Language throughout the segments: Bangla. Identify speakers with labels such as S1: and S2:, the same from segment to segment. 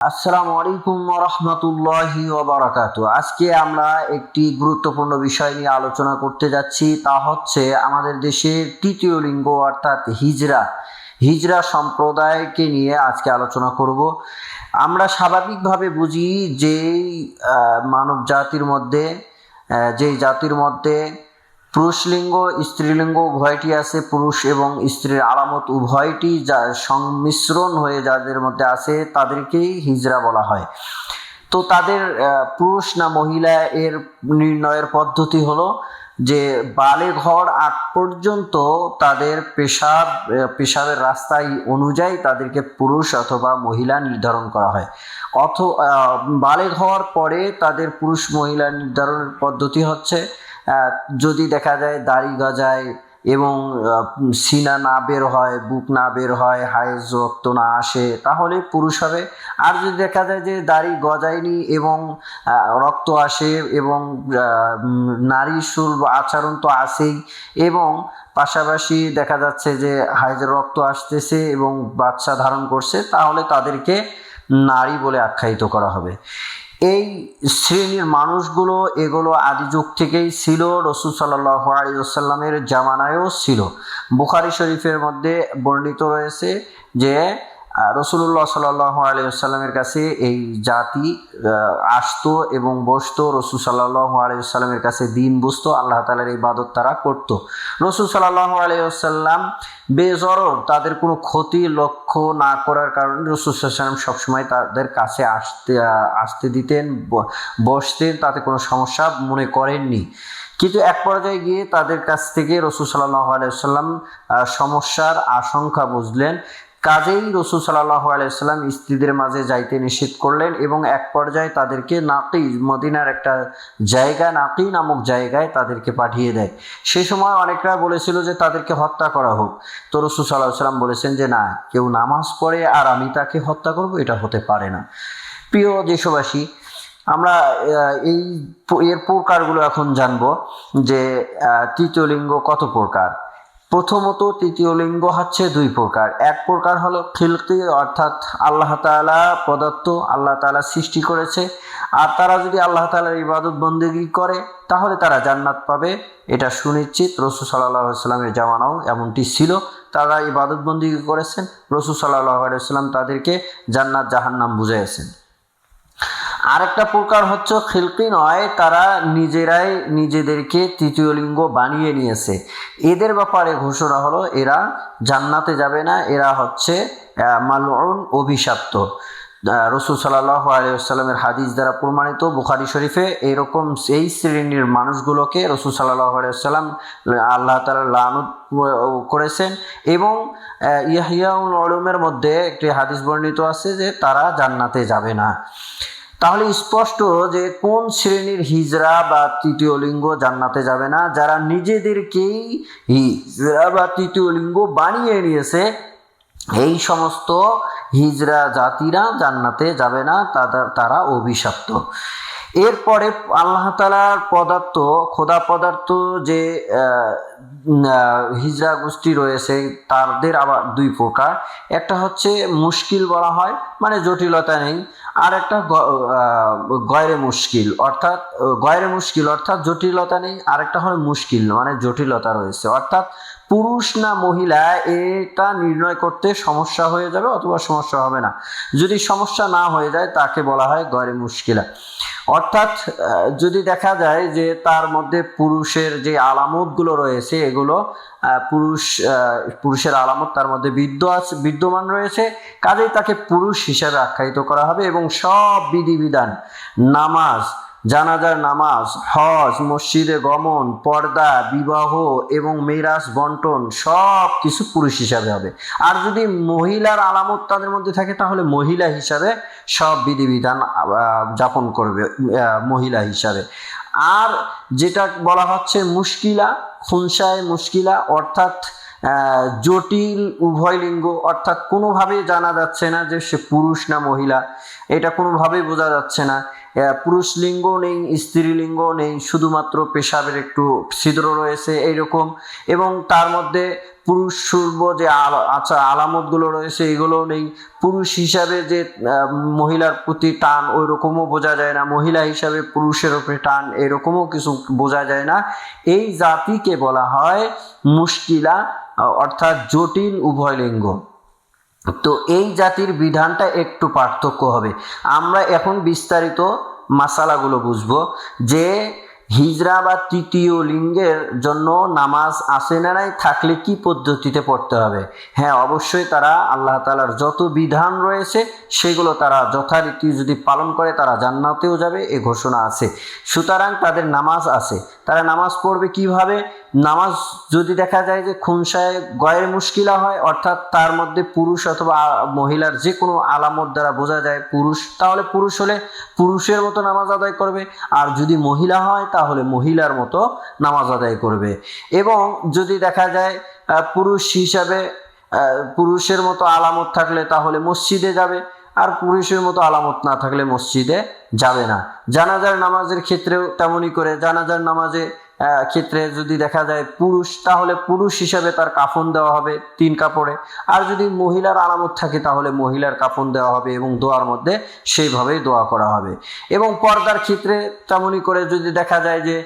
S1: আসসালামু আলাইকুম ওয়া রাহমাতুল্লাহি ওয়া বারাকাতুহু। আজকে আমরা একটি গুরুত্বপূর্ণ বিষয় নিয়ে আলোচনা করতে যাচ্ছি, তা হচ্ছে আমাদের দেশের তৃতীয় লিঙ্গ অর্থাৎ হিজরা সম্প্রদায়কে নিয়ে আজকে আলোচনা করব। আমরা স্বাভাবিকভাবে বুঝি যে মানব জাতির মধ্যে যেই জাতির মধ্যে পুরুষলিঙ্গ স্ত্রীলিঙ্গ উভয়টি আছে, পুরুষ এবং স্ত্রীর আলামত উভয়টি যা সংমিশ্রণ হয়ে যাদের মধ্যে আছে তাদেরকেই হিজরা বলা হয়। তো তাদের পুরুষ না মহিলা এর নির্ণয়ের পদ্ধতি হলো যে বালেগ হওয়ার আগ পর্যন্ত তাদের পেশাবের রাস্তায় অনুযায়ী তাদেরকে পুরুষ অথবা মহিলা নির্ধারণ করা হয়। বালেগ হওয়ার পরে তাদের পুরুষ মহিলা নির্ধারণের পদ্ধতি হচ্ছে যদি দেখা যায় দাড়ি গজায় এবং সিনা না বের হয়, বুক না বের হয়, হায়েজ রক্ত না আসে, তাহলে পুরুষ হবে। আর যদি দেখা যায় যে দাড়ি গজায়নি এবং রক্ত আসে এবং নারী সুর আচরণ তো আছেই এবং পাশাপাশি দেখা যাচ্ছে যে হায়েজের রক্ত আসতেছে এবং বাচ্চা ধারণ করছে, তাহলে তাদেরকে নারী বলে আখ্যায়িত করা হবে। এই শ্রেণীর মানুষগুলো এগুলো আদি যুগ থেকেই ছিল, রাসূল সাল্লাল্লাহু আলাইহি ওয়াসাল্লামের জামানায়ও ছিল। বুখারী শরীফের মধ্যে বর্ণিত রয়েছে যে রাসূলুল্লাহ সাল্লাল্লাহু আলাইহি ওয়াসাল্লামের কাছে এই জাতি আসতো এবং বসতো, রাসূল সাল্লাল্লাহু আলাইহি ওয়াসাল্লামের কাছে দিন বুঝতো, আল্লাহ তাআলার ইবাদত তারা করতো। রাসূল সাল্লাল্লাহু আলাইহি ওয়াসাল্লাম বেজরর তাদের কোনো ক্ষতি লক্ষ্য না করার কারণে রাসূল সাল্লাল্লাহু আলাইহি ওয়াসাল্লাম সবসময় তাদের কাছে আসতে দিতেন, বসতেন, তাতে কোনো সমস্যা মনে করেননি। কিন্তু এক পর্যায়ে গিয়ে তাদের কাছ থেকে রাসূল সাল্লাল্লাহু আলাইহি ওয়াসাল্লাম সমস্যার আশঙ্কা বুঝলেন, কাজেই রাসূল সাল্লাল্লাহু আলাইহি ওয়াসাল্লাম স্ত্রীদের মাঝে যাইতে নিষেধ করলেন এবং এক পর্যায়ে তাদেরকে নাকি, মদিনার একটা জায়গা নাকি নামক জায়গায় তাদেরকে পাঠিয়ে দেয়। সেই সময় অনেকরা বলেছিল যে তাদেরকে হত্যা করা হোক। তো রাসূল সাল্লাল্লাহু আলাইহি ওয়াসাল্লাম বলেছেন যে না, কেউ নামাজ পড়ে আর আমি তাকে হত্যা করব, এটা হতে পারে না। প্রিয় দেশবাসী, আমরা এর প্রকারগুলো এখন জানবো যে তৃতীয় লিঙ্গ কত প্রকার। প্রথমত তৃতীয় লিঙ্গ হচ্ছে দুই প্রকার। এক প্রকার হলো খিলকি, অর্থাৎ আল্লাহ তাআলা প্রদত্ত, আল্লাহ তাআলা সৃষ্টি করেছে। আর তারা যদি আল্লাহ তাআলার ইবাদত বন্দেগী করে তাহলে তারা জান্নাত পাবে, এটা সুনিশ্চিত। রাসূল সাল্লাল্লাহু আলাইহি ওয়াসাল্লামের জামানাও এমনটি ছিল, তারা ইবাদত বন্দেগী করেছেন, রাসূল সাল্লাল্লাহু আলাইহি ওয়াসাল্লাম তাদেরকে জান্নাত জাহান্নাম বুঝাইয়েছেন। আরেকটা প্রকার হচ্ছে খিলকি নয়, তারা নিজেরাই নিজেদেরকে তৃতীয় লিঙ্গ বানিয়ে নিয়েছে। এদের ব্যাপারে ঘোষণা হলো এরা জান্নাতে যাবে না, এরা হচ্ছে মালউন, অভিশপ্ত। রাসূল সাল্লাল্লাহু আলাইহি ওয়াসাল্লামের হাদিস দ্বারা প্রমাণিত বুখারী শরীফে এরকম এই শ্রেণীর মানুষগুলোকে রাসূল সাল্লাল্লাহু আলাইহি ওয়াসাল্লাম আল্লাহ তাআলা লানত করেছেন এবং ইহইয়াউল উলুমের মধ্যে একটি হাদিস বর্ণিত আছে যে তারা জান্নাতে যাবে না। তাহলে স্পষ্ট যে কোন শ্রেণীর হিজরা বা তৃতীয় লিঙ্গ জান্নাতে যাবে না, যারা নিজেদেরকেই হিজরা বা তৃতীয় লিঙ্গ বানিয়ে নিয়েছে, এই সমস্ত হিজরা জাতিরা জান্নাতে যাবে না, তারা অভিশপ্ত। এরপরে আল্লাহ তাআলার খোদা পদার্থ যে হিজরা গোষ্ঠী রয়েছে তাদের আবার দুই প্রকার। একটা হচ্ছে মুশকিল বলা হয়, মানে জটিলতা নেই। আর একটা গয়রে মুশকিল অর্থাৎ জটিলতা নেই। আরেকটা হলো মুশকিল, মানে জটিলতা রয়েছে, অর্থাৎ পুরুষ না মহিলা এটা নির্ণয় করতে সমস্যা হয়ে যাবে অথবা সমস্যা হবে না। যদি সমস্যা না হয়ে যায় তাকে বলা হয় গয়রে মুশকিলা। অর্থাৎ যদি দেখা যায় যে তার মধ্যে পুরুষের যে আলামতগুলো রয়েছে এগুলো পুরুষের আলামত তার মধ্যে বিদ্যমান রয়েছে, কাজেই তাকে পুরুষ হিসেবে আখ্যায়িত করা হবে এবং সব বিধিবিধান, নামাজ, জানাজার নামাজ, হজ, মসজিদে গমন, পর্দা, বিবাহ এবং মিরাস বন্টন সব কিছু পুরুষ হিসাবে হবে। আর যদি মহিলার আলামত তাদের মধ্যে থাকে তাহলে মহিলা হিসাবে সব বিধিবিধান যাপন করবে মহিলা হিসাবে। আর যেটা বলা হচ্ছে মুশকিলা, খুনসায় মুশকিলা, অর্থাৎ জটিল উভয় লিঙ্গ, অর্থাৎ কোনোভাবেই জানা যাচ্ছে না যে সে পুরুষ না মহিলা, এটা কোনোভাবেই বোঝা যাচ্ছে না। পুরুষ লিঙ্গ নেই, স্ত্রীলিঙ্গ নেই, শুধুমাত্র পেশাবের একটু ছিদ্র রয়েছে এইরকম, এবং তার মধ্যে পুরুষ সূর্ব যে আচ্ছা আলামতগুলো রয়েছে এগুলো নেই। পুরুষ হিসাবে যে মহিলার প্রতি টান ওই রকমও বোঝা যায় না, মহিলা হিসাবে পুরুষের উপরে টান এরকমও কিছু বোঝা যায় না। এই জাতিকে বলা হয় মুশকিলা, অর্থাৎ জটিল উভয় লিঙ্গ। তো এই জাতির বিধানটা একটু পার্থক্য হবে। আমরা এখন বিস্তারিত মাসালাগুলো বুঝবো যে হিজরা বা তৃতীয় লিঙ্গের জন্য নামাজ আছে না নাই, থাকলে কি পদ্ধতিতে পড়তে হবে। হ্যাঁ, অবশ্যই তারা আল্লাহ তাআলার যত বিধান রয়েছে সেগুলো তারা যথারীতি যদি পালন করে তারা জান্নাতেও যাবে, এ ঘোষণা আছে। সুতরাং তাদের নামাজ আছে। তারা নামাজ পড়বে কিভাবে? নামাজ যদি দেখা যায় যে খুনসায় গয়ের মুশকিলা হয়, অর্থাৎ তার মধ্যে পুরুষ অথবা মহিলার যে কোনো আলামত দ্বারা বোঝা যায় পুরুষ, তাহলে পুরুষ হলে পুরুষের মতো নামাজ আদায় করবে। আর যদি মহিলা হয় তাহলে মহিলার মতো নামাজ আদায় করবে। এবং যদি দেখা যায় পুরুষ হিসাবে পুরুষের মতো আলামত থাকলে তাহলে মসজিদে যাবে, আর পুরুষের মতো আলামত না থাকলে মসজিদে যাবে না। জানাজার নামাজের ক্ষেত্রেও তেমনই করে, জানাজার নামাজে ক্ষেত্রে যদি দেখা যায় পুরুষ, তাহলে পুরুষ হিসাবে তার কাফন দেওয়া হবে 3 কাপড়ে। আর যদি মহিলার আলামত থাকে তাহলে মহিলার কাফন দেওয়া হবে এবং দোয়ার মধ্যে সেইভাবেই দোয়া করা হবে। এবং পর্দার ক্ষেত্রে তেমনই করে যদি দেখা যায় যে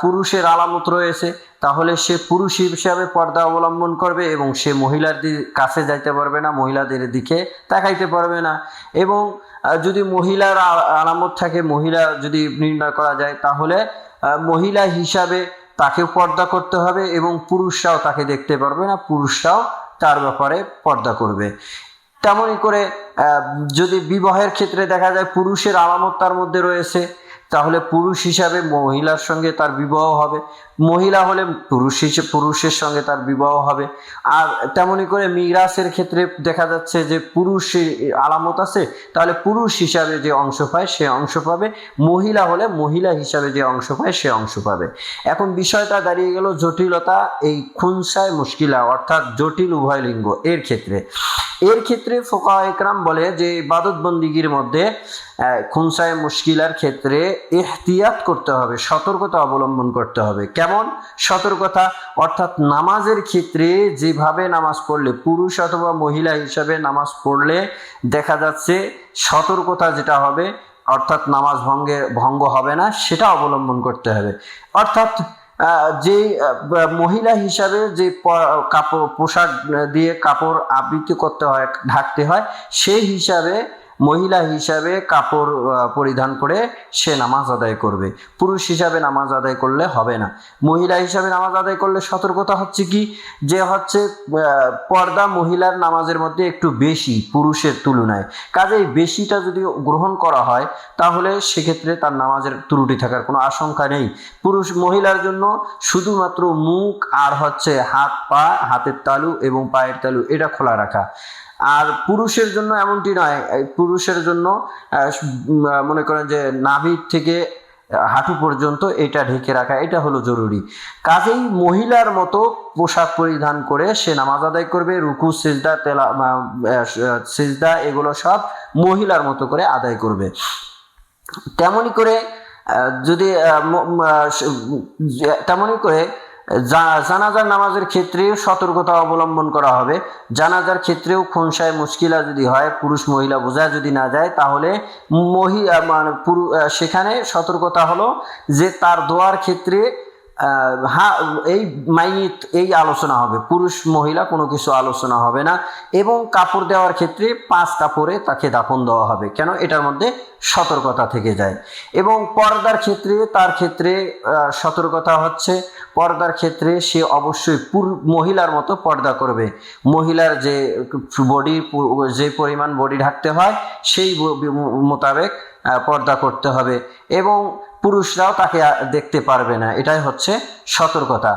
S1: পুরুষের আলামত রয়েছে তাহলে সে পুরুষ হিসাবে পর্দা অবলম্বন করবে এবং সে মহিলার কাছে যাইতে পারবে না, মহিলাদের দিকে তাকাইতে পারবে না। এবং যদি মহিলার আলামত থাকে, মহিলা যদি নির্ণয় করা যায় তাহলে মহিলা হিসাবে তাকেও পর্দা করতে হবে এবং পুরুষরাও তাকে দেখতে পারবে না, পুরুষরাও তার ব্যাপারে পর্দা করবে। তেমনই করে যদি বিবাহের ক্ষেত্রে দেখা যায় পুরুষের আলামত তার মধ্যে রয়েছে তাহলে পুরুষ হিসাবে মহিলার সঙ্গে তার বিবাহ হবে, মহিলা হলে পুরুষের সঙ্গে তার বিবাহ হবে। আর তেমনি করে মিরাসের ক্ষেত্রে দেখা যাচ্ছে যে পুরুষের আলামত আছে তাহলে পুরুষ হিসাবে যে অংশ পায় সে অংশ পাবে, মহিলা হলে মহিলা হিসাবে যে অংশ পায় সে অংশ পাবে। এখন বিষয়টা দাঁড়িয়ে গেল জটিলতা এই খুনসায় মুশকিলা, অর্থাৎ জটিল উভয় লিঙ্গ এর ক্ষেত্রে। এর ক্ষেত্রে ফুকাহা ইকরাম বলে যে ইবাদত বন্দিগির মধ্যে খুনসায় মুশকিলার ক্ষেত্রে ইহতিয়াত করতে হবে, সতর্কতা অবলম্বন করতে হবে। কেমন সতর্কতা? অর্থাৎ নামাজের ক্ষেত্রে যেভাবে নামাজ পড়লে, পুরুষ অথবা মহিলা হিসাবে নামাজ পড়লে দেখা যাচ্ছে সতর্কতা যেটা হবে, অর্থাৎ নামাজ ভঙ্গ হবে না, সেটা অবলম্বন করতে হবে। অর্থাৎ যে মহিলা হিসাবে যে কাপড় পোশাক দিয়ে কাপড় আবৃত করতে হয়, ঢাকতে হয়, সেই হিসাবে মহিলা হিসাবে কাপড় পরিধান করে সে নামাজ আদায় করবে। পুরুষ হিসাবে নামাজ আদায় করলে হবে না। মহিলা হিসাবে নামাজ আদায় করলে সতর্কতা হচ্ছে কি, যে হচ্ছে পর্দা মহিলার নামাজের মধ্যে একটু বেশি পুরুষের তুলনায়, কাজেই বেশিটা যদি গ্রহণ করা হয় তাহলে সেক্ষেত্রে তার নামাজের ত্রুটি থাকার কোনো আশঙ্কা নেই। মহিলার জন্য শুধুমাত্র মুখ আর হচ্ছে হাত পা, হাতের তালু এবং পায়ের তালু এটা খোলা রাখা। আর পুরুষের জন্য এমনটি নয়, পুরুষের জন্য মনে করেন যে নাভির থেকে হাঁটু পর্যন্ত এটা ঢেকে রাখা, এটা হলো জরুরি। কাজেই মহিলার মতো পোশাক পরিধান করে সে নামাজ আদায় করবে, রুকু সিজদা এগুলো সব মহিলার মতো করে আদায় করবে। তেমনি করে জানাজার নামাজের ক্ষেত্রেও সতর্কতা অবলম্বন করা হবে। জানাজার ক্ষেত্রেও খুনসায় মুশকিলা যদি হয়, পুরুষ মহিলা বোঝা যদি না যায়, তাহলে সেখানে সতর্কতা হলো যে তার দোয়ার ক্ষেত্রে এই আলোচনা হবে, পুরুষ মহিলা কোনো কিছু আলোচনা হবে না। এবং কাপড় দেওয়ার ক্ষেত্রে 5 কাপড়ে তাকে দাফন দেওয়া হবে, কেন এটার মধ্যে সতর্কতা থেকে যায়। এবং পর্দার ক্ষেত্রে তার ক্ষেত্রে সতর্কতা হচ্ছে, পর্দার ক্ষেত্রে সে অবশ্যই মহিলার মতো পর্দা করবে। মহিলার যে পরিমাণ বডি ঢাকতে হয় সেই মোতাবেক পর্দা করতে হবে এবং পুরুষরাও তাকে দেখতে পারবে না, এটাই হচ্ছে সতর্কতা।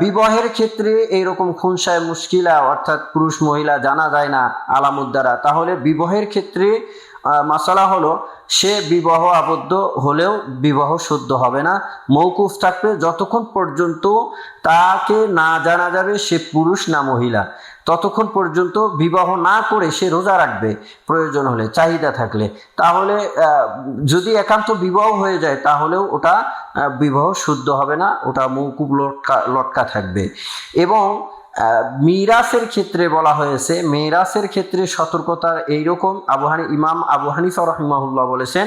S1: বিবাহের ক্ষেত্রে এইরকম খুনসায় মুশকিলা, অর্থাৎ পুরুষ মহিলা জানা যায় না আলামত দ্বারা, তাহলে বিবাহের ক্ষেত্রে মাসালা হলো সে বিবাহ আবদ্ধ হলেও বিবাহ শুদ্ধ হবে না, মৌকুফ থাকবে যতক্ষণ পর্যন্ত তাকে না জানা যাবে সে পুরুষ না মহিলা, ততক্ষণ পর্যন্ত বিবাহ না করে সে রোজা রাখবে প্রয়োজন হলে, চাহিদা থাকলে। তাহলে যদি একান্ত বিবাহ হয়ে যায় তাহলেও ওটা বিবাহ শুদ্ধ হবে না, ওটা মৌকুফ লটকা থাকবে। এবং মিরাসের ক্ষেত্রে বলা হয়েছে, মিরাসের ক্ষেত্রে সতর্কতা এইরকম, ইমাম আবু হানিফা রাহিমাহুল্লাহ বলেছেন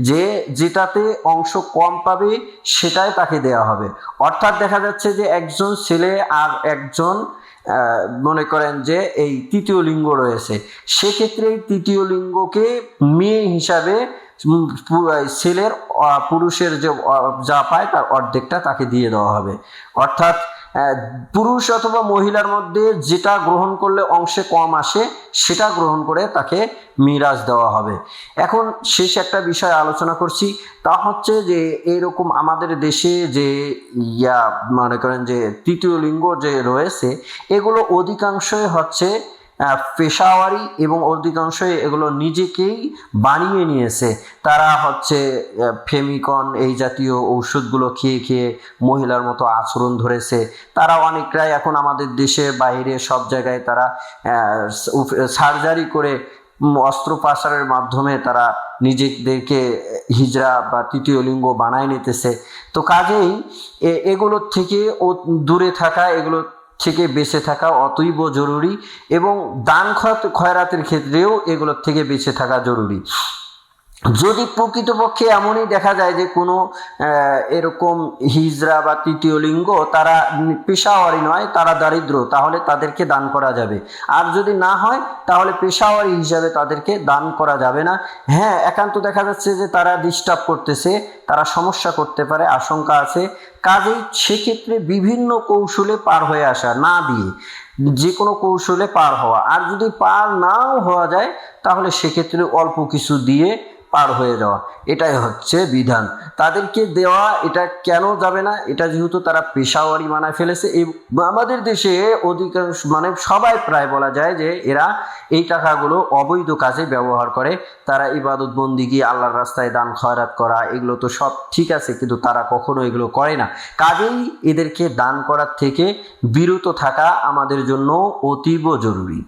S1: যে যেটাতে অংশ কম পাবে সেটাই তাকে দেয়া হবে। অর্থাৎ দেখা যাচ্ছে যে একজন ছেলে আর একজন মনে করেন যে এই তৃতীয় লিঙ্গ রয়েছে, সেক্ষেত্রে তৃতীয় লিঙ্গকে মেয়ে হিসাবে ছেলের পুরুষের যে যা পায় তার অর্ধেকটা তাকে দিয়ে দেওয়া হবে। অর্থাৎ পুরুষ অথবা মহিলার মধ্যে যেটা গ্রহণ করলে অংশে কম আসে সেটা গ্রহণ করে তাকে মিরাজ দেওয়া হবে। এখন শেষ একটা বিষয় আলোচনা করছি, তা হচ্ছে যে এরকম আমাদের দেশে যে মনে করেন যে তৃতীয় লিঙ্গ যে রয়েছে এগুলো অধিকাংশই হচ্ছে পেশাওয়ারি এবং অধিকাংশই এগুলো নিজেকেই বানিয়ে নিয়েছে। তারা হচ্ছে ফেমিকন এই জাতীয় ঔষধগুলো খেয়ে খেয়ে মহিলার মতো আচরণ ধরেছে। তারা অনেকটাই এখন আমাদের দেশে বাইরে সব জায়গায় তারা সার্জারি করে অস্ত্রোপচারের মাধ্যমে তারা নিজেদেরকে হিজড়া বা তৃতীয় লিঙ্গ বানায় নিতেছে। তো কাজেই এগুলোর থেকে দূরে থাকা, এগুলো থেকে বেঁচে থাকা অতীব জরুরি এবং দান খয়রাতের ক্ষেত্রেও এগুলোর থেকে বেঁচে থাকা জরুরি। যদি প্রকৃতপক্ষে এমনই দেখা যায় যে কোনো এরকম হিজড়া বা তৃতীয় লিঙ্গ তারা পেশাওয়ারি নয়, তারা দারিদ্র, তাহলে তাদেরকে দান করা যাবে। আর যদি না হয় তাহলে পেশাওয়ারি হিসাবে তাদেরকে দান করা যাবে না। হ্যাঁ, একান্ত দেখা যাচ্ছে যে তারা ডিস্টার্ব করতেছে, তারা সমস্যা করতে পারে, আশঙ্কা আছে, কাজেই সেক্ষেত্রে বিভিন্ন কৌশলে পার হয়ে আসা, না দিয়ে যে কোনো কৌশলে পার হওয়া। আর যদি পার নাও হওয়া যায় তাহলে সেক্ষেত্রে অল্প কিছু দিয়ে পার হয়ে যাওয়া, এটাই হচ্ছে বিধান। তাদেরকে দেওয়া এটা কেন যাবে না? এটা যেহেতু তারা পেশাওয়ারি বানায় ফেলেছে। এই আমাদের দেশে অধিকাংশ মানে সবাই প্রায় বলা যায় যে এরা এই টাকাগুলো অবৈধ কাজে ব্যবহার করে। তারা ইবাদত বন্দিগি, আল্লাহর রাস্তায় দান খয়রাত করা, এগুলো তো সব ঠিক আছে, কিন্তু তারা কখনো এগুলো করে না। কাজেই এদেরকে দান করার থেকে বিরত থাকা আমাদের জন্য অতীব জরুরি।